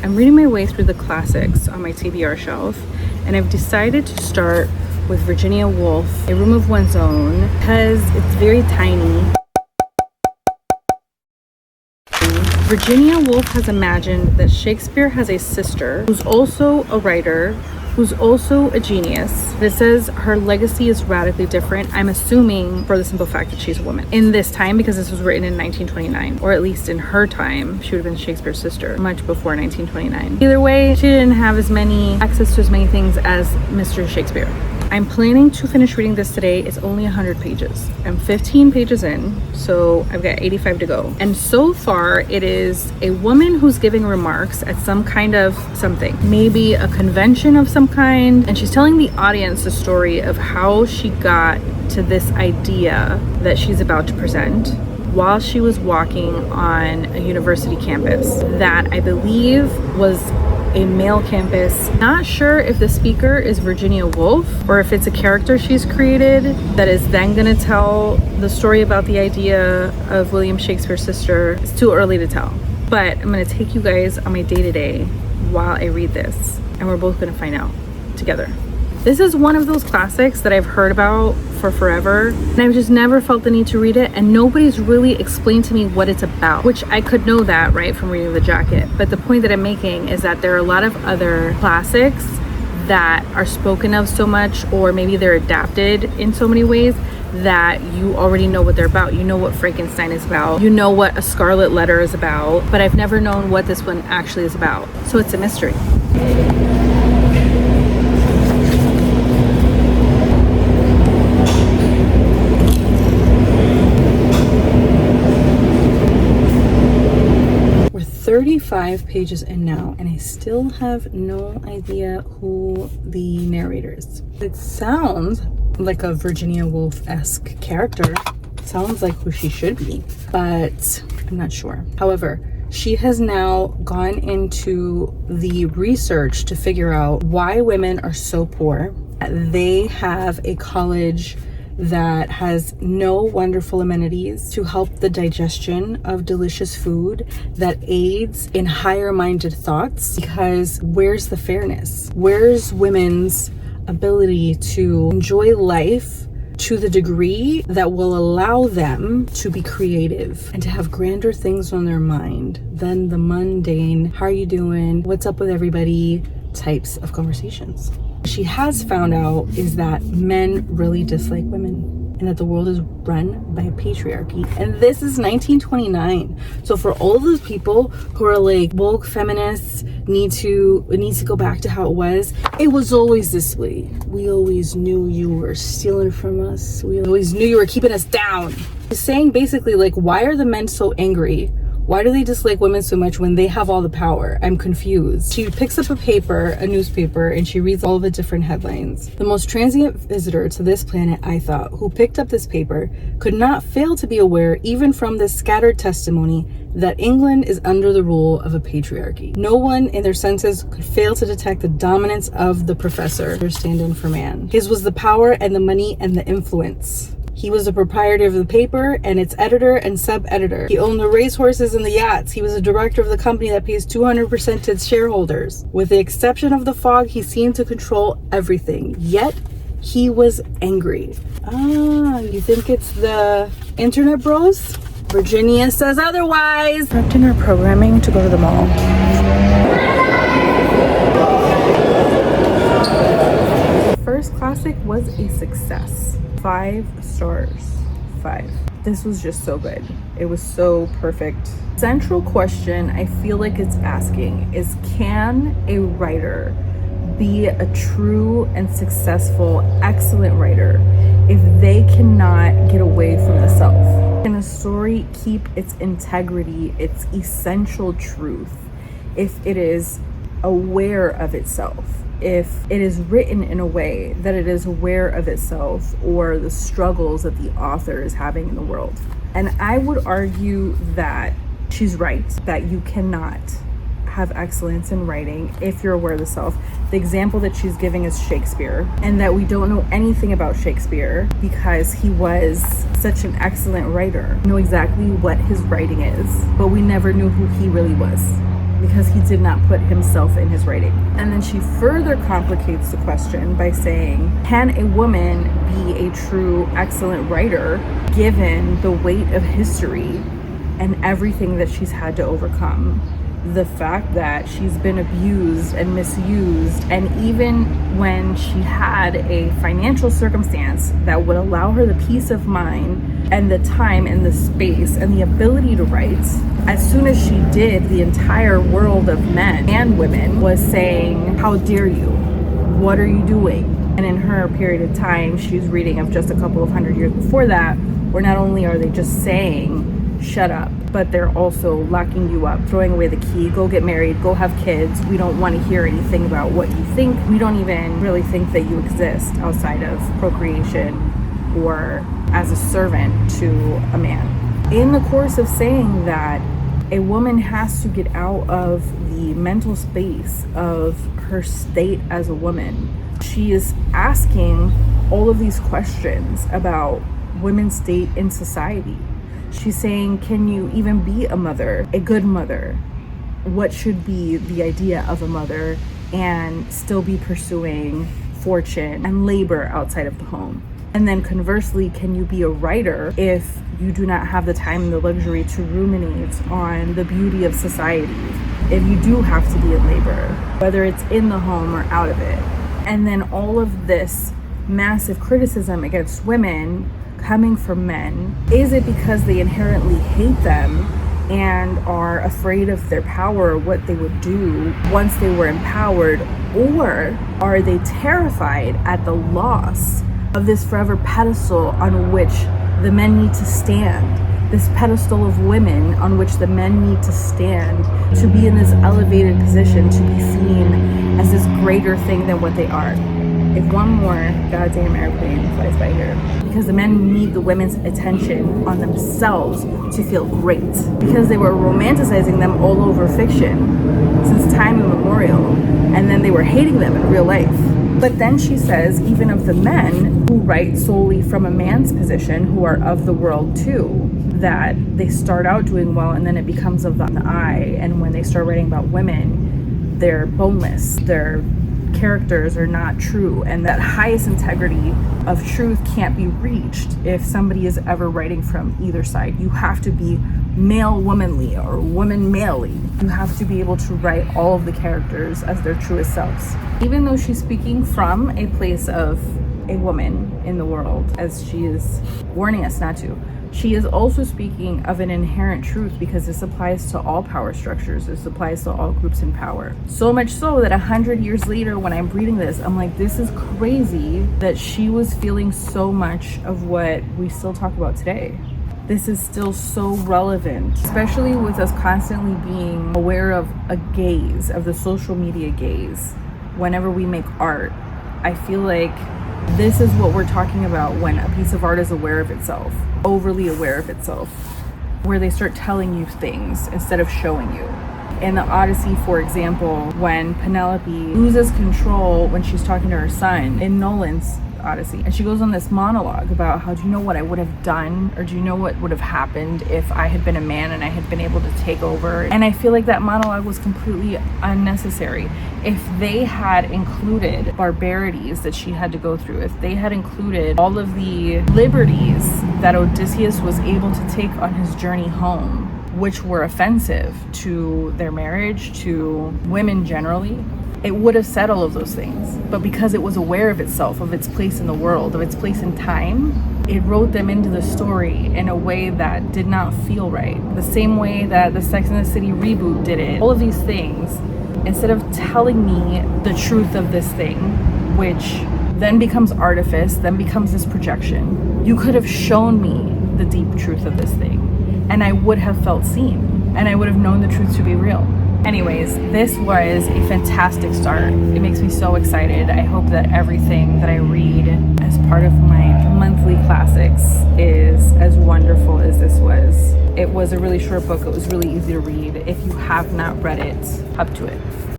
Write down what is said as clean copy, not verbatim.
I'm reading my way through the classics on my TBR shelf, and I've decided to start with Virginia Woolf, A Room of One's Own, because it's very tiny. Virginia Woolf has imagined that Shakespeare has a sister who's also a writer, who's also a genius. It says her legacy is radically different. I'm assuming for the simple fact that she's a woman in this time, because this was written in 1929, or at least in her time. She would have been Shakespeare's sister much before 1929. Either way, she didn't have as many access to as many things as Mr. Shakespeare. I'm planning to finish reading this today. It's only 100 pages. I'm 15 pages in, so I've got 85 to go. And so far, it is a woman who's giving remarks at some kind of something, maybe a convention of some kind, and she's telling the audience the story of how she got to this idea that she's about to present while she was walking on a university campus that I believe was a male campus. Not sure if the speaker is Virginia Woolf or if it's a character she's created that is then gonna tell the story about the idea of William Shakespeare's sister. It's too early to tell, but I'm gonna take you guys on my day-to-day while I read this, and we're both gonna find out together. This is one of those classics that I've heard about for forever, and I've just never felt the need to read it, and nobody's really explained to me what it's about, which I could know that, right, from reading the jacket. But the point that I'm making is that there are a lot of other classics that are spoken of so much, or maybe they're adapted in so many ways, that you already know what they're about. You know what Frankenstein is about, you know what A Scarlet Letter is about, but I've never known what this one actually is about. So it's a mystery. We're 35 pages in now, and I still have no idea who the narrator is. It sounds like a Virginia Woolf-esque character. Sounds like who she should be, but I'm not sure. However, she has now gone into the research to figure out why women are so poor. They have a college that has no wonderful amenities to help the digestion of delicious food, that aids in higher minded thoughts, because where's the fairness? Where's women's ability to enjoy life to the degree that will allow them to be creative and to have grander things on their mind than the mundane, how are you doing, what's up with everybody types of conversations? She has found out is that men really dislike women, and that the world is run by a patriarchy. And this is 1929. So for all of those people who are like, woke feminists it needs to go back to how it was always this way. We always knew you were stealing from us. We always knew you were keeping us down. She's saying basically, like, why are the men so angry? Why do they dislike women so much when they have all the power? I'm confused. She picks up a newspaper, and she reads all the different headlines. The most transient visitor to this planet, I thought, who picked up this paper, could not fail to be aware, even from this scattered testimony, that England is under the rule of a patriarchy. No one in their senses could fail to detect the dominance of the professor, their stand-in for man. His was the power and the money and the influence. He was the proprietor of the paper and its editor and sub-editor. He owned the racehorses and the yachts. He was a director of the company that pays 200% to its shareholders. With the exception of the fog, he seemed to control everything. Yet, he was angry. You think it's the internet bros? Virginia says otherwise. Prepped in her programming to go to the mall. The first classic was a success. 5 stars. 5. This was just so good. It was so perfect. Central question I feel like it's asking is, can a writer be a true and successful, excellent writer if they cannot get away from the self? Can a story keep its integrity, its essential truth, if it is aware of itself? If it is written in a way that it is aware of itself or the struggles that the author is having in the world. And I would argue that she's right, that you cannot have excellence in writing if you're aware of the self. The example that she's giving is Shakespeare, and that we don't know anything about Shakespeare because he was such an excellent writer. We know exactly what his writing is, but we never knew who he really was. because he did not put himself in his writing. And then she further complicates the question by saying, can a woman be a true excellent writer given the weight of history and everything that she's had to overcome? The fact that she's been abused and misused, and even when she had a financial circumstance that would allow her the peace of mind and the time and the space and the ability to write, as soon as she did, the entire world of men and women was saying, how dare you? What are you doing? And in her period of time, she's reading of just a couple of hundred years before that, where not only are they just saying, shut up, but they're also locking you up, throwing away the key, go get married, go have kids. We don't want to hear anything about what you think. We don't even really think that you exist outside of procreation or as a servant to a man. In the course of saying that, a woman has to get out of the mental space of her state as a woman. She is asking all of these questions about women's state in society. She's saying, can you even be a mother, a good mother? What should be the idea of a mother and still be pursuing fortune and labor outside of the home? And then conversely, can you be a writer if you do not have the time and the luxury to ruminate on the beauty of society? If you do have to be in labor, whether it's in the home or out of it. And then all of this massive criticism against women coming from men, is it because they inherently hate them and are afraid of their power, what they would do once they were empowered? Or are they terrified at the loss of this forever pedestal on which the men need to stand, this pedestal of women on which the men need to stand to be in this elevated position, to be seen as this greater thing than what they are? If one more goddamn airplane flies by here, because the men need the women's attention on themselves to feel great, because they were romanticizing them all over fiction since time immemorial, and then they were hating them in real life. But then she says, even of the men who write solely from a man's position, who are of the world too, that they start out doing well and then it becomes of the eye, and when they start writing about women, they're boneless, their characters are not true, and that highest integrity of truth can't be reached if somebody is ever writing from either side. You have to be male womanly or woman malely. You have to be able to write all of the characters as their truest selves. Even though she's speaking from a place of a woman in the world, as she is warning us not to, she is also speaking of an inherent truth, because this applies to all power structures. This applies to all groups in power. So much so that 100 years later, when I'm reading this, I'm like, this is crazy that she was feeling so much of what we still talk about today. This is still so relevant, especially with us constantly being aware of a gaze, of the social media gaze. Whenever we make art, I feel like this is what we're talking about when a piece of art is aware of itself, overly aware of itself, where they start telling you things instead of showing you. In the Odyssey, for example, when Penelope loses control when she's talking to her son in Nolan's Odyssey, and she goes on this monologue about how, do you know what I would have done, or do you know what would have happened if I had been a man and I had been able to take over? And I feel like that monologue was completely unnecessary. If they had included barbarities that she had to go through, if they had included all of the liberties that Odysseus was able to take on his journey home, which were offensive to their marriage, to women generally, it would have said all of those things. But because it was aware of itself, of its place in the world, of its place in time, it wrote them into the story in a way that did not feel right. The same way that the Sex and the City reboot did it. All of these things, instead of telling me the truth of this thing, which then becomes artifice, then becomes this projection, you could have shown me the deep truth of this thing, and I would have felt seen, and I would have known the truth to be real. Anyways, this was a fantastic start. It makes me so excited. I hope that everything that I read as part of my monthly classics is as wonderful as this was. It was a really short book. It was really easy to read. If you have not read it, up to it.